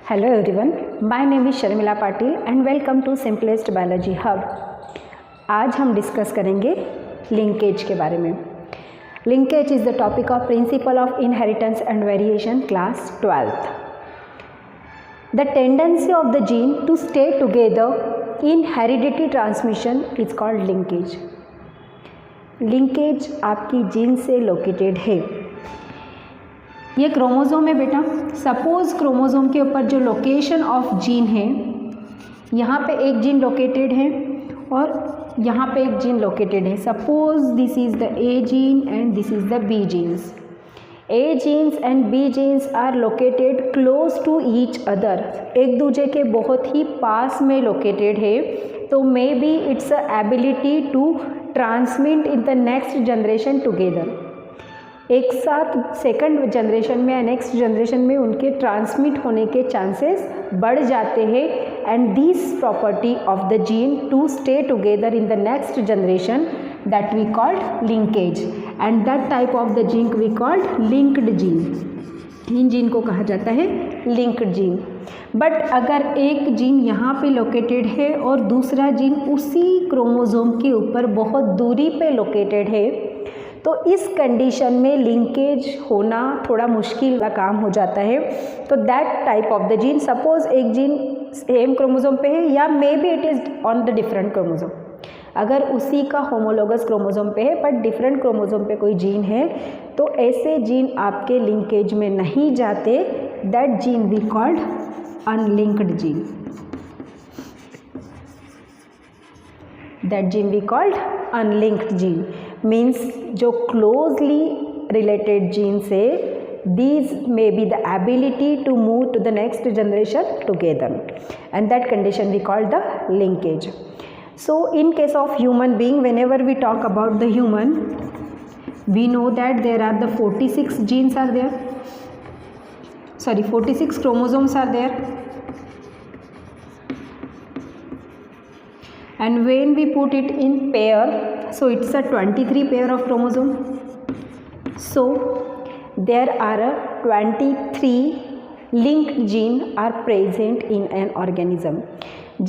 Hello everyone, my name is Sharmila Patil and welcome to Simplest Biology Hub। आज हम discuss करेंगे linkage के बारे में। Linkage is the topic of principle of inheritance and variation class 12th। The tendency of the gene to stay together in heredity transmission is called linkage. Linkage आपकी gene से located है। ये chromosome है बेटा। Suppose chromosome के ऊपर जो location of gene है, यहाँ पे एक जीन लोकेटेड है और यहाँ पे एक जीन लोकेटेड है। Suppose this is the A gene and this is the B genes. A genes and B genes are located close to each other, एक दूसरे के बहुत ही पास में लोकेटेड है। तो may be it's a ability to transmit in the next generation together. एक साथ second generation में या नेक्स्ट जनरेशन में उनके ट्रांसमिट होने के चांसेस बढ़ जाते हैं। And this property of the gene to stay together in the next generation that we called linkage, and that type of the gene we called linked gene. इन gene को कहा जाता है लिंक्ड जीन। बट अगर एक gene यहाँ पे located है और दूसरा जीन उसी क्रोमोज़ोम के ऊपर बहुत दूरी पे लोकेटेड है, तो इस कंडीशन में लिंकेज होना थोड़ा मुश्किल का काम हो जाता है। तो that type of the gene, suppose एक जीन सेम क्रोमोज़ोम पे है या may be it is on the different chromosome, अगर उसी का होमोलोगस क्रोमोज़ोम पे है बट डिफरेंट क्रोमोज़ोम पे कोई जीन है, तो ऐसे जीन आपके लिंकेज में नहीं जाते। That gene we called unlinked gene. That gene we called unlinked gene means जो क्लोजली रिलेटेड जीन से these may be the ability to move to the next generation together, and that condition we call the linkage. So in case of human being, whenever we talk about the human, we know that there are the 46 genes are there, 46 chromosomes are there, and when we put it in pair, so it's a 23 pair of chromosome. So there are 23 linked gene are present in an organism.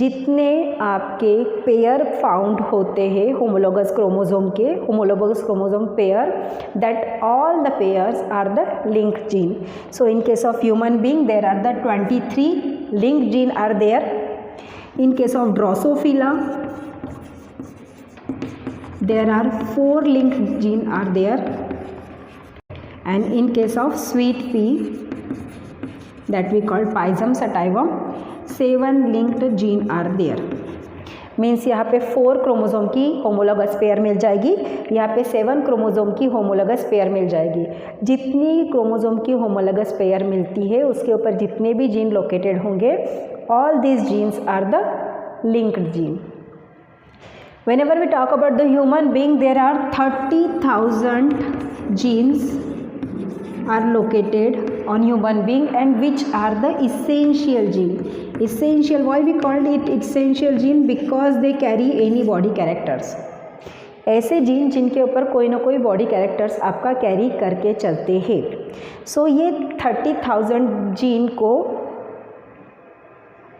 जितने आपके pair found होते हैं homologous chromosome के, homologous chromosome pair, that all the pairs are the linked gene. So in case of human being there are the 23 linked gene are there. In case of Drosophila, there are 4 linked gene are there, and in case of sweet pea that we call Pisum sativum, 7 linked gene are there. Means यहाँ पे 4 chromosome की homologous pair मिल जाएगी, यहाँ पे 7 chromosome की homologous pair मिल जाएगी. जितनी chromosome की होमोलोगस पेयर मिलती है उसके ऊपर जितने भी जीन लोकेटेड होंगे, all these genes are the linked gene. Whenever we talk about the human being, there are 30,000 genes are located on human being, and which are the essential gene. Essential, why we called it essential gene? Because they carry any body characters. ऐसे gene जिनके ऊपर कोई ना कोई body characters आपका carry करके चलते हैं. सो ये 30,000 जीन को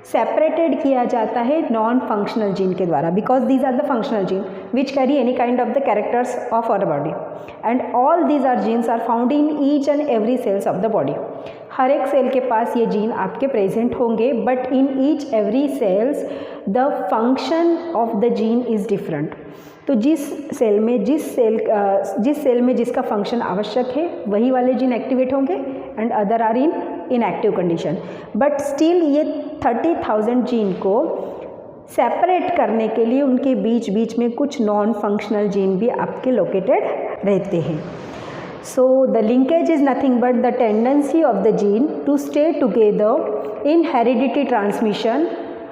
सेपरेटेड किया जाता है नॉन फंक्शनल जीन के द्वारा, because these are the functional gene which carry any kind of the characters of our body, and all these are genes are found in each and every cells of the body. हर एक cell के पास ये gene आपके present होंगे, but in each every cells the function of the gene is different. तो जिस cell में जिसका फंक्शन आवश्यक है वही वाले जीन एक्टिवेट होंगे, and other are in inactive condition. But still ये 30,000 जीन को सेपरेट करने के लिए उनके बीच बीच में कुछ नॉन फंक्शनल जीन भी आपके लोकेटेड रहते हैं. So the linkage is nothing but the tendency of the gene to stay together in heredity transmission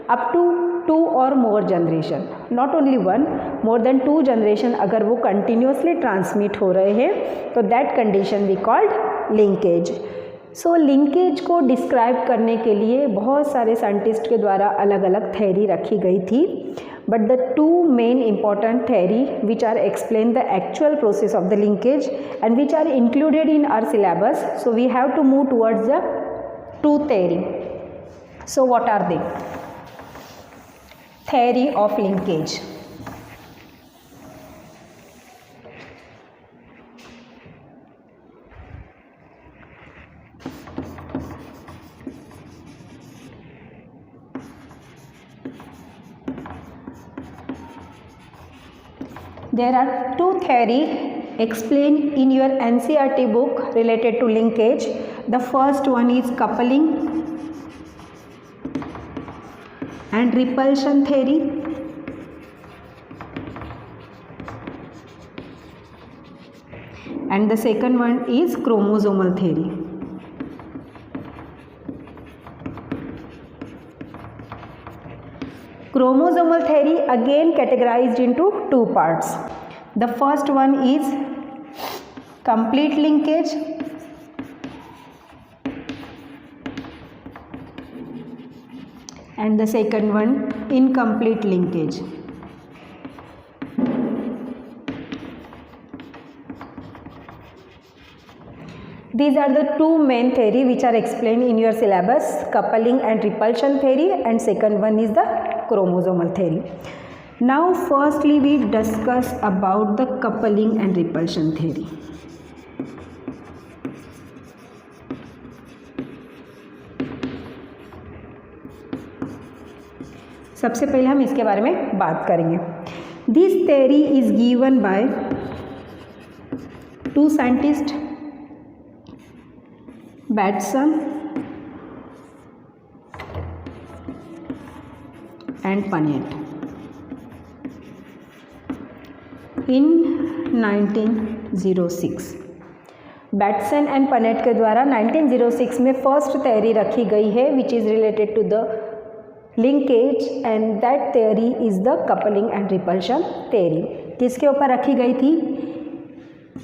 up to 2 or more generation, not only 1, more than 2 generation अगर वो continuously transmit हो रहे हैं, तो that condition we called linkage. So linkage को describe करने के लिए बहुत सारे साइंटिस्ट के द्वारा अलग अलग थ्योरी रखी गई थी, but the 2 main important theory which are explain the actual process of the linkage and which are included in our syllabus. So we have to move towards the 2 theory. So what are they? Theory of linkage. There are two theories explained in your NCERT book related to linkage. The first one is coupling and repulsion theory. And the second one is chromosomal theory. Chromosomal theory again categorized into two parts. The first one is complete linkage and the second one incomplete linkage. These are the two main theory which are explained in your syllabus, coupling and repulsion theory, and second one is the chromosomal theory. Now firstly we discuss about the coupling and repulsion theory. सबसे पहले हम इसके बारे में बात करेंगे. This theory is given by two scientists, Batson and Punnett in 1906. Bateson and Punnett के द्वारा 1906 में फर्स्ट थ्योरी रखी गई है which is related to the linkage and that theory is the coupling and repulsion theory. किसके ऊपर रखी गई थी?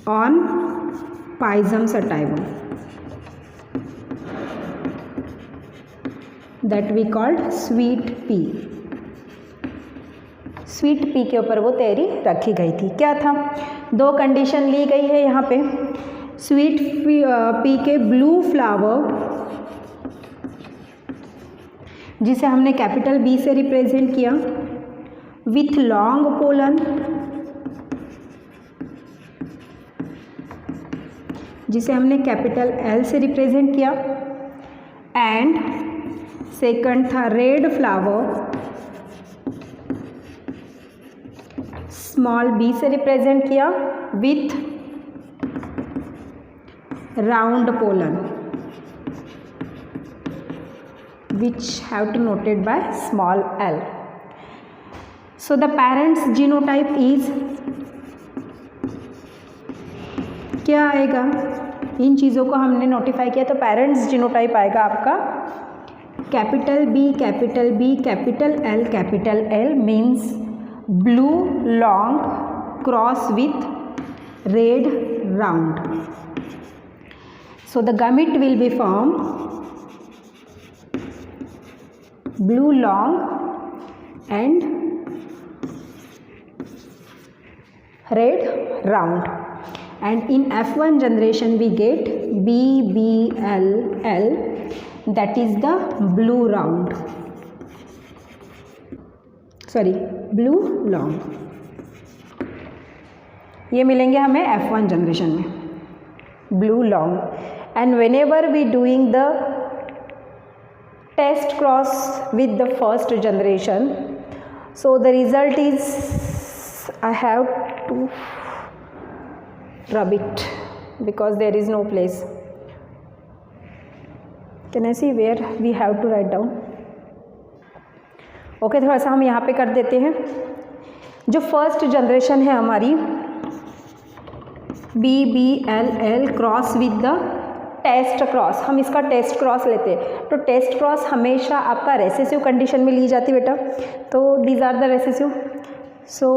On pisum sativum, that we called sweet pea. Sweet pea के ऊपर वो थ्योरी रखी गई थी. क्या था? दो कंडीशन ली गई है यहाँ पे. स्वीट पी के ब्लू फ्लावर जिसे हमने कैपिटल बी से रिप्रेजेंट किया, विथ लॉन्ग पोलन जिसे हमने कैपिटल एल से रिप्रेजेंट किया, एंड सेकंड था रेड फ्लावर स्मॉल बी से रिप्रेजेंट किया with round pollen which have to noted by small l. So the parents genotype is क्या आएगा? इन चीज़ों को हमने नोटिफाई किया तो पेरेंट्स जीनोटाइप आएगा आपका capital B capital B capital L means blue long cross with red round. So the gamete will be formed blue long and red round, and in F1 generation we get BBLL, that is the blue round, sorry blue long. ये मिलेंगे हमें F1 generation में blue long. And whenever we doing the test cross with the first generation, so the result is I have to rub it because there is no place. Can I see where we have to write down? Okay, थोड़ा सा हम यहाँ पे कर देते हैं. जो first generation है हमारी BBLL cross with the test cross, हम इसका टेस्ट क्रॉस लेते हैं तो टेस्ट क्रॉस हमेशा आपका रेसेसिव कंडीशन में ली जाती बेटा. तो these are the recessive. So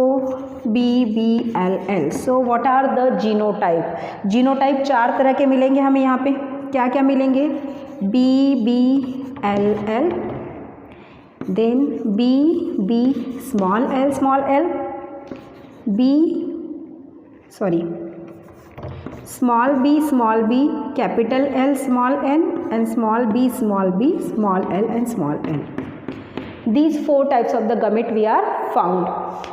BBLL. So what are the genotype? Genotype चार तरह के मिलेंगे हमें यहाँ पे. क्या क्या मिलेंगे? BBLL, then BB small l small b capital L small n and small b small l and small n. These 4 types of the gamete we are found.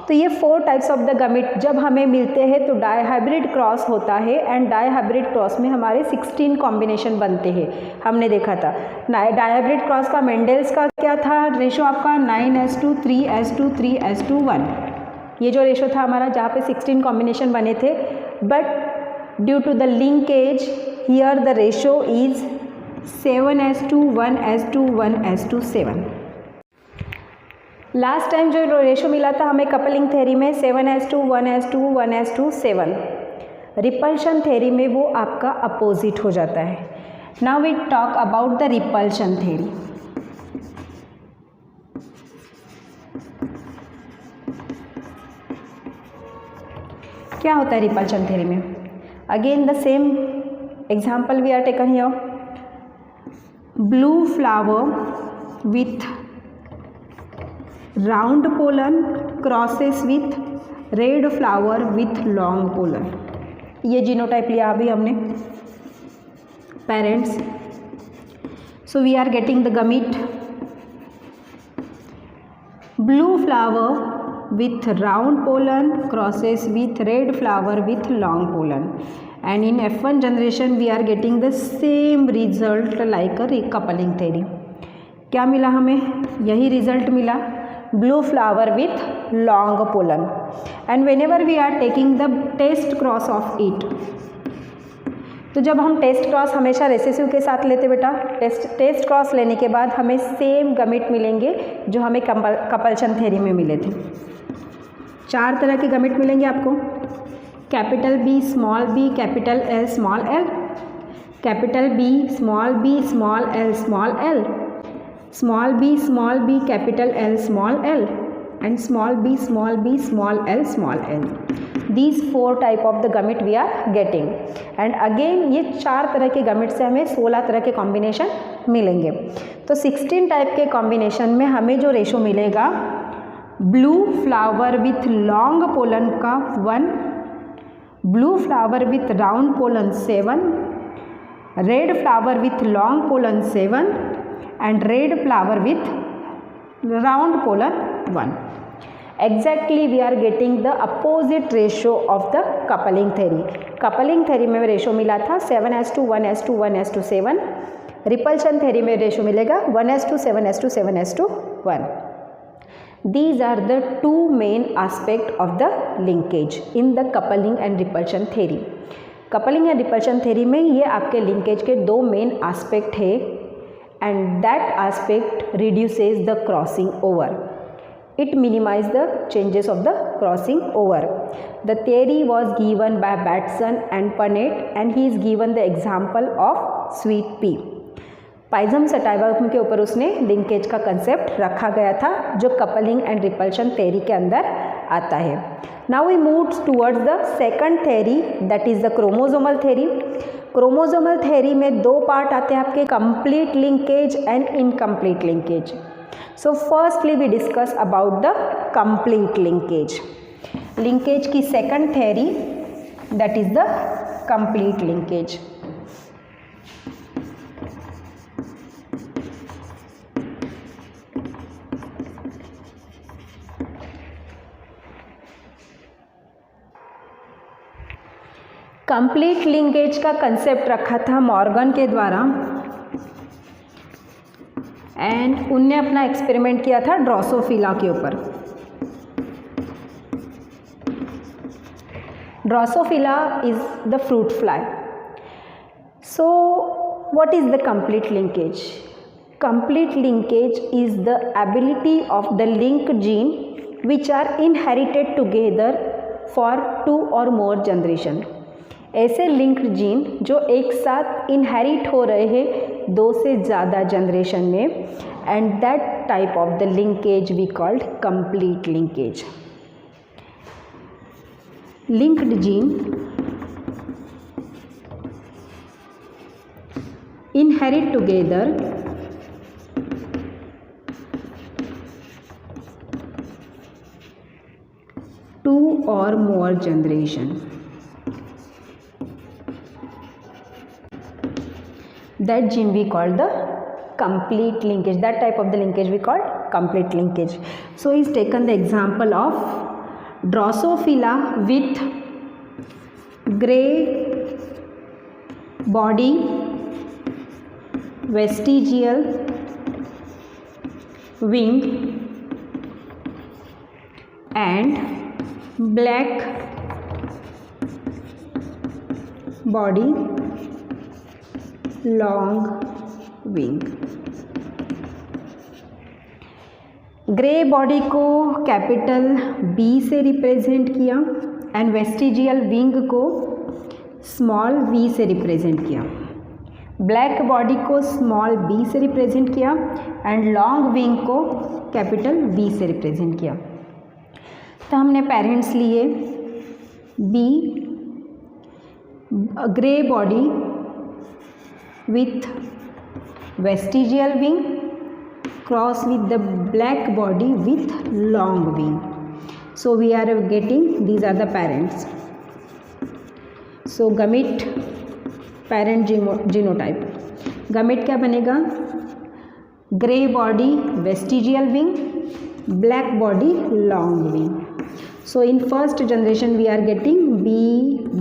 तो ये 4 टाइप्स ऑफ द गमिट जब हमें मिलते हैं तो डायहाइब्रिड क्रॉस होता है and dihybrid cross में हमारे 16 कॉम्बिनेशन बनते हैं. हमने देखा था डायहाइब्रिड क्रॉस का मेंडल्स का क्या था रेशो आपका 9:3 3:2 3:1. ये जो रेशो था हमारा जहाँ पे 16 कॉम्बिनेशन बने थे, but due to the linkage here the ratio is 7:1 1:2 1:2 7. Last time जो रेशो मिला था हमें कपलिंग थ्योरी में 7:2 1:2 1:2 7. रिपल्शन थ्योरी में वो आपका अपोजिट हो जाता है. Now we talk about the repulsion theory. क्या होता है रिपल्शन थ्योरी में? Again the same example we are taken here. Blue flower with round pollen crosses with red flower with long pollen. ये जीनोटाइप लिया अभी हमने parents. So we are getting the gamete blue flower with round pollen crosses with red flower with long pollen. And in F1 generation we are getting the same result like a coupling theory. क्या मिला हमें? यही result मिला, blue flower with long pollen. And whenever we are taking the test cross of it, तो जब हम test cross हमेशा recessive के साथ लेते बेटा, टेस्ट क्रॉस लेने के बाद हमें सेम गमिट मिलेंगे जो हमें कपल्शन थ्योरी में मिले थे. 4 तरह के गमिट मिलेंगे आपको. Capital B small b capital L small l, capital B small l small l, small b capital L small l and small b small l small l. These 4 type of the gamete we are getting. And again ये 4 तरह के गमिट से हमें 16 तरह के combination मिलेंगे. तो 16 type के कॉम्बिनेशन में हमें जो रेशो मिलेगा, blue flower with long pollen का 1, blue flower with round pollen 7, red flower with long pollen 7 and red flower with round pollen 1. Exactly we are getting the opposite ratio of the coupling theory. Coupling theory में ratio मिला था 7:2 1:2 1:2 7. Repulsion theory में ratio मिलेगा 1:2 7:2 7:2 1. These are the 2 main aspect of the linkage in the coupling and repulsion theory. Coupling या repulsion theory में ये आपके linkage के 2 मेन एस्पेक्ट है. And that aspect reduces the crossing over. It minimizes the changes of the crossing over. The theory was given by Batson and Punnett and he is given the example of sweet pea. Pisum sativa के ऊपर उसने linkage का concept रखा गया था जो coupling and repulsion theory के अंदर आता है. Now we move towards the second theory that is the chromosomal theory. Chromosomal theory में 2 पार्ट आते हैं आपके, complete linkage and incomplete linkage. So firstly we discuss about the complete linkage. Linkage की second theory that is the complete linkage. Complete linkage का concept रखा था Morgan के द्वारा एंड उनने अपना एक्सपेरिमेंट किया था ड्रोसोफिला के ऊपर. Drosophila is the fruit fly. So what is the complete linkage? Complete linkage is the ability of the link gene which are inherited together for 2 or more generation. ऐसे linked gene जो एक साथ inherit हो रहे हैं 2 से ज़्यादा generation में, and that type of the linkage we called complete linkage. Linked gene inherit together two or more generation. that gene we call the complete linkage. That type of the linkage we call complete linkage. So he's taken the example of Drosophila with gray body, vestigial wing and black body, long wing. Grey body को capital B से represent किया and vestigial wing को small v से represent किया. Black body को small b से represent किया and long wing को कैपिटल V से रिप्रेजेंट किया. तो हमने पेरेंट्स लिए B, grey body with vestigial wing cross with the black body with long wing. So we are getting, these are the parents. So gamete parent genotype. Gamete क्या बनेगा? Gray body vestigial wing, black body long wing. So in first generation we are getting B,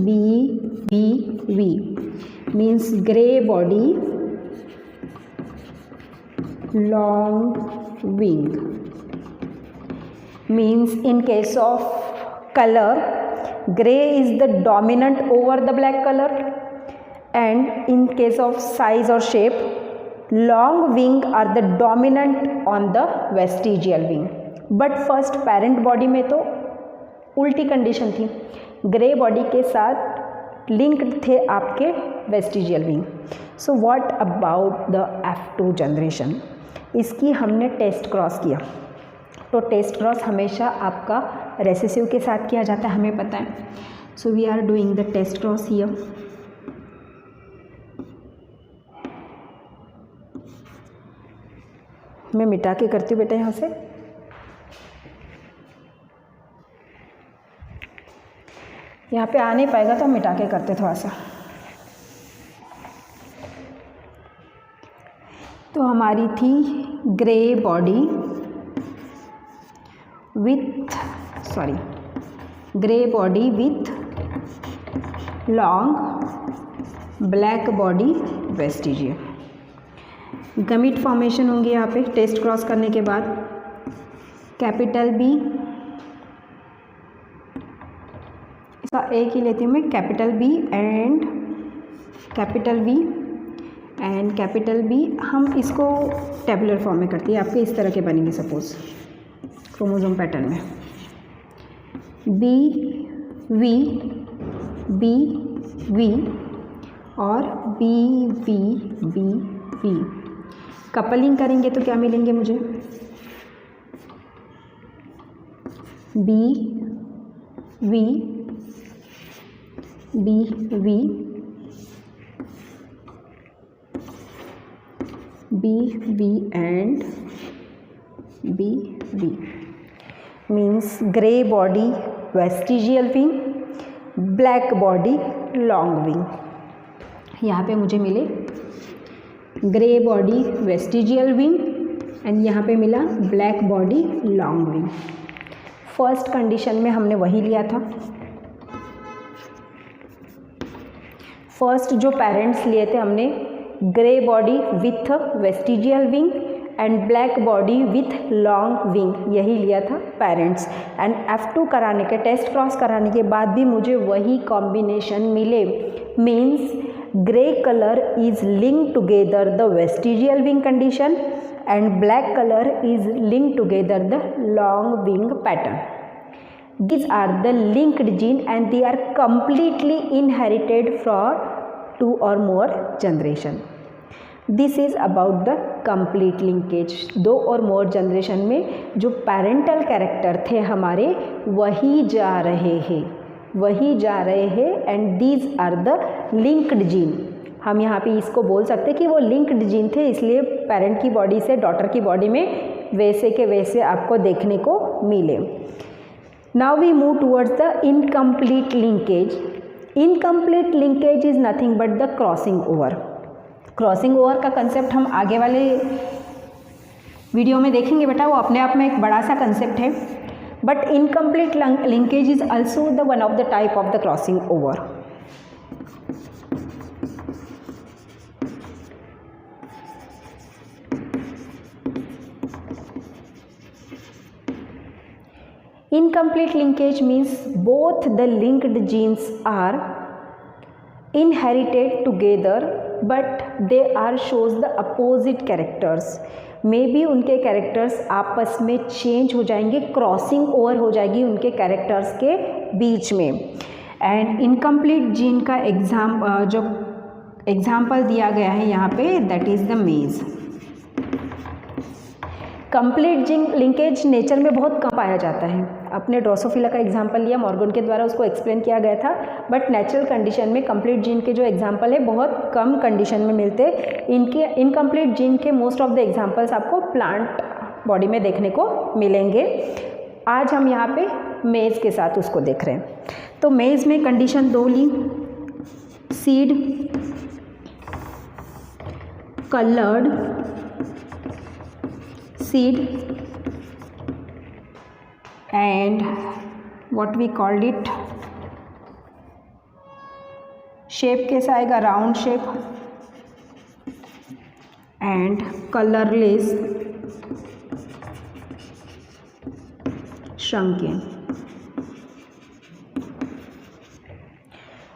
B, B, V. Means gray body, long wing. Means in case of color, gray is the dominant over the black color, and in case of size or shape, long wing are the dominant on the vestigial wing. But first parent body में तो उल्टी condition थी, grey body के साथ linked थे आपके vestigial wing. So what about the F2 generation? इसकी हमने टेस्ट क्रॉस किया. तो टेस्ट क्रॉस हमेशा आपका रेसेसिव के साथ किया जाता है, हमें पता है. So we are doing the test cross here. मैं मिटा के करती हूँ बेटा यहाँ से. यहाँ पे आ नहीं पाएगा तो हम मिटा के करते थोड़ा सा. तो हमारी थी grey body grey body with long black body vestigial. Gamete formation होंगे यहाँ पे टेस्ट क्रॉस करने के बाद. कैपिटल बी, इसका एक ही लेती हूँ मैं, capital B and capital B and capital B. हम इसको टेबुलर फॉर्म में करते हैं. आपके इस तरह के बनेंगे सपोज क्रोमोसोम पैटर्न में. बी वी बी वी और B V B V. Coupling करेंगे तो क्या मिलेंगे मुझे? B V B V B V and B V. Means grey body vestigial wing, black body long wing. यहाँ पे मुझे मिले grey body vestigial wing and यहाँ पे मिला black body long wing. First condition में हमने वही लिया था. फर्स्ट जो पेरेंट्स लिए थे हमने grey body with vestigial wing and black body with long wing, यही लिया था पेरेंट्स. एंड F2 कराने के टेस्ट क्रॉस कराने के बाद भी मुझे वही कॉम्बिनेशन मिले. Means grey colour is link together the vestigial wing condition and black colour is link together the long wing pattern. These are the linked gene and they are completely inherited from 2 or more generation. This is about the complete linkage. 2 और more generation में जो parental character थे हमारे वही जा रहे हैं and these are the linked gene. हम यहाँ पे इसको बोल सकते कि वो linked gene थे, इसलिए parent की body से daughter की body में वैसे के वैसे आपको देखने को मिले. Now we move towards the incomplete linkage. Incomplete linkage is nothing but the crossing over. Crossing over का कंसेप्ट हम आगे वाले वीडियो में देखेंगे बेटा, वो अपने आप में एक बड़ा सा कंसेप्ट है। But incomplete linkage is also the one of the type of the crossing over. Incomplete linkage means both the linked genes are inherited together but they are shows the opposite characters। May be उनके characters आपस में change हो जाएंगे, crossing over हो जाएगी उनके characters के बीच में। एंड इनकम्प्लीट जीन का जो एग्जाम्पल दिया गया है यहाँ पे, दैट इज़ द मेज। कंप्लीट जीन लिंकेज नेचर में बहुत कम पाया जाता है। अपने ड्रोसोफिला का एग्जांपल लिया, मॉर्गन के द्वारा उसको एक्सप्लेन किया गया था। बट नेचुरल कंडीशन में कंप्लीट जीन के जो एग्जांपल है बहुत कम कंडीशन में मिलते। इनके इनकम्प्लीट जीन के मोस्ट ऑफ द एग्जांपल्स आपको प्लांट बॉडी में देखने को मिलेंगे। आज हम यहाँ पे मेज़ के साथ उसको देख रहे हैं। तो मेज़ में कंडीशन 2 ली, seed, coloured seed and what we called it, shape कैसा आएगा, round shape, and colourless shrunken.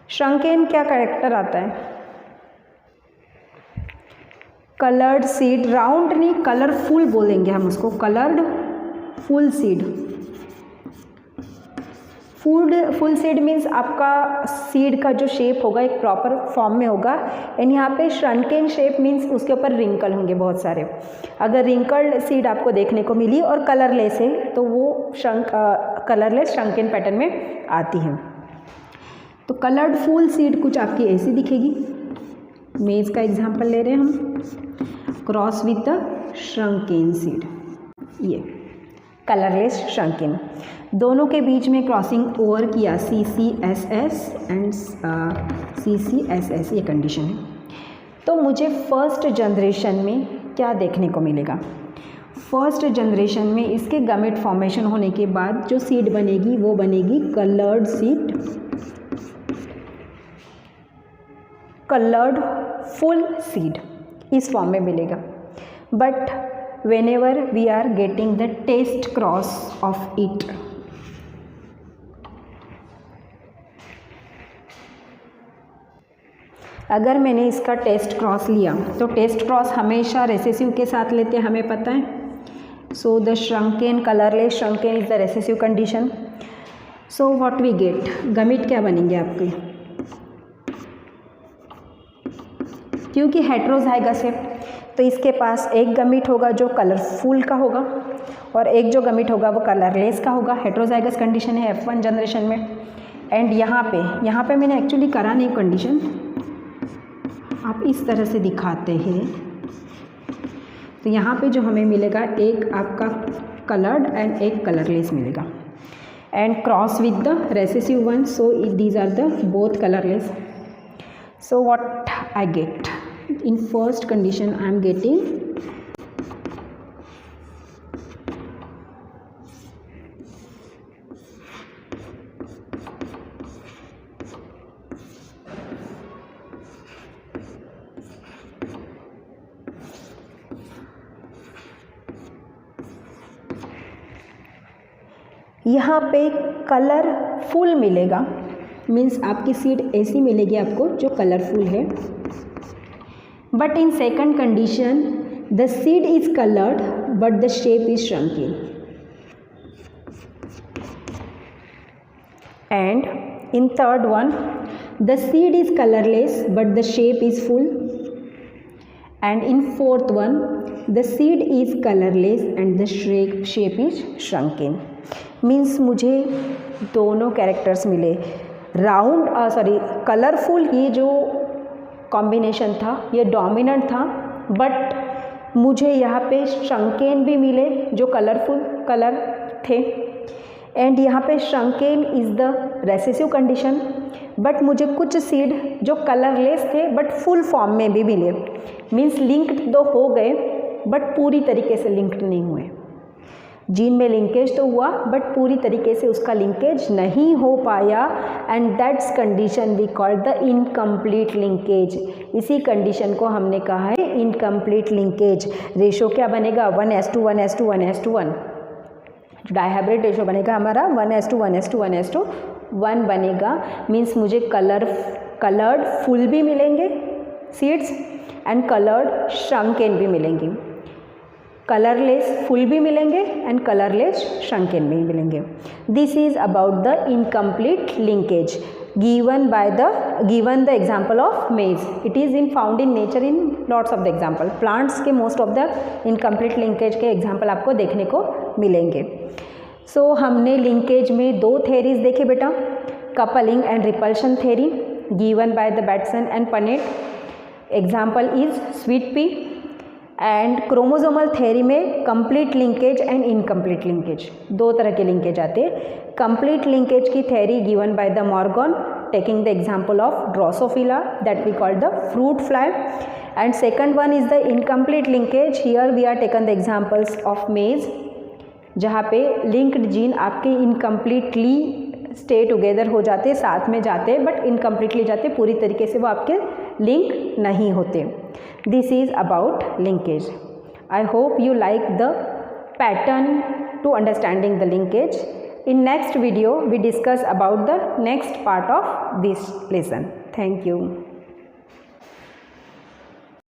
Shrunken क्या कैरेक्टर आता है, कलर्ड सीड, राउंड नहीं कलरफुल बोलेंगे हम उसको, coloured full seed. Full seed means आपका सीड का जो शेप होगा एक प्रॉपर फॉर्म में होगा। एंड यहाँ पे श्रंकेन शेप मीन्स उसके ऊपर रिंकल होंगे बहुत सारे। अगर रिंकल्ड सीड आपको देखने को मिली और कलरलेस है तो वो कलरलेस श्रंकेन पैटर्न में आती है। तो कलर्ड फुल सीड कुछ आपकी ऐसी दिखेगी। मेज का एग्जांपल ले रहे हैं हम, क्रॉस विद द श्रंकेन सीड, ये कलरलेस श्रंकेन। दोनों के बीच में क्रॉसिंग ओवर किया, CCSS एंड CCSS, ये कंडीशन है। तो मुझे फर्स्ट जनरेशन में क्या देखने को मिलेगा, फर्स्ट जनरेशन में इसके गमेट फॉर्मेशन होने के बाद जो सीड बनेगी वो बनेगी coloured seed, coloured full seed, इस फॉर्म में मिलेगा। But whenever we are getting the test cross of it, अगर मैंने इसका टेस्ट क्रॉस लिया तो टेस्ट क्रॉस हमेशा रेसेसिव के साथ लेते हैं, हमें पता है। So the shrunken, colourless shrunken is the recessive condition. So what we get, gamete क्या बनेंगे आपके, क्योंकि हेट्रोजाइगस है तो इसके पास एक गमिट होगा जो कलरफुल का होगा और एक जो गमिट होगा वो कलरलेस का होगा। हेट्रोजाइगस कंडीशन है F1 जनरेशन में। एंड यहाँ पे मैंने एक्चुअली करा नहीं कंडीशन, आप इस तरह से दिखाते हैं। तो यहाँ पे जो हमें मिलेगा एक आपका कलर्ड एंड एक कलरलेस मिलेगा, and cross with the recessive one, so these are the both colourless. So what I get in first condition, I am getting यहाँ पे कलरफुल मिलेगा, मीन्स आपकी सीड ऐसी मिलेगी आपको जो कलरफुल है। But in second condition the seed is coloured but the shape is shrunken, and in third one the seed is colourless but the shape is full, and in fourth one the seed is colourless and the shape is shrunken. Means मुझे दोनों characters मिले, round colourful, ये जो combination था ये dominant था, but मुझे यहाँ पे श्रंकेन भी मिले जो कलरफुल थे। एंड यहाँ पे shrunken is the recessive condition, but मुझे कुछ सीड जो कलरलेस थे बट फुल फॉर्म में भी मिले, मीन्स लिंक्ड तो हो गए बट पूरी तरीके से लिंक्ड नहीं हुए। जीन में लिंकेज तो हुआ बट पूरी तरीके से उसका लिंकेज नहीं हो पाया, and that's condition we called the incomplete linkage. इसी कंडीशन को हमने कहा है इनकम्प्लीट लिंकेज। रेशो क्या बनेगा 1:1 1:1 1:1। डायहाइब्रिड रेशो बनेगा हमारा 1:1 बनेगा। मीन्स मुझे कलर्ड फुल भी मिलेंगे सीड्स एंड कलर्ड श्रंकेन भी मिलेंगी। कलरलेस फुल भी मिलेंगे एंड कलरलेस श्रंकेन भी मिलेंगे। This is about the incomplete linkage given the example of maize. It is found in nature in lots of the example. Plants के most of the incomplete linkage के example आपको देखने को मिलेंगे। So हमने linkage में 2 theories देखे बेटा, coupling and repulsion theory given by the Batson and Punnett. Example is sweet pea. And chromosomal theory में complete linkage and incomplete linkage, 2 तरह के लिंकेज आते हैं। कंप्लीट लिंकेज की theory given by the Morgan, taking the example of drosophila that we call the fruit fly, and second one is the incomplete linkage. Here we are taken the examples of maize, जहाँ पे linked gene आपके incompletely stay together हो जाते, साथ में जाते, but incompletely जाते, पूरी तरीके से वो आपके लिंक नहीं होते। This is about linkage. I hope you like the pattern to understanding the linkage. In next video we discuss about the next part of this lesson. Thank you.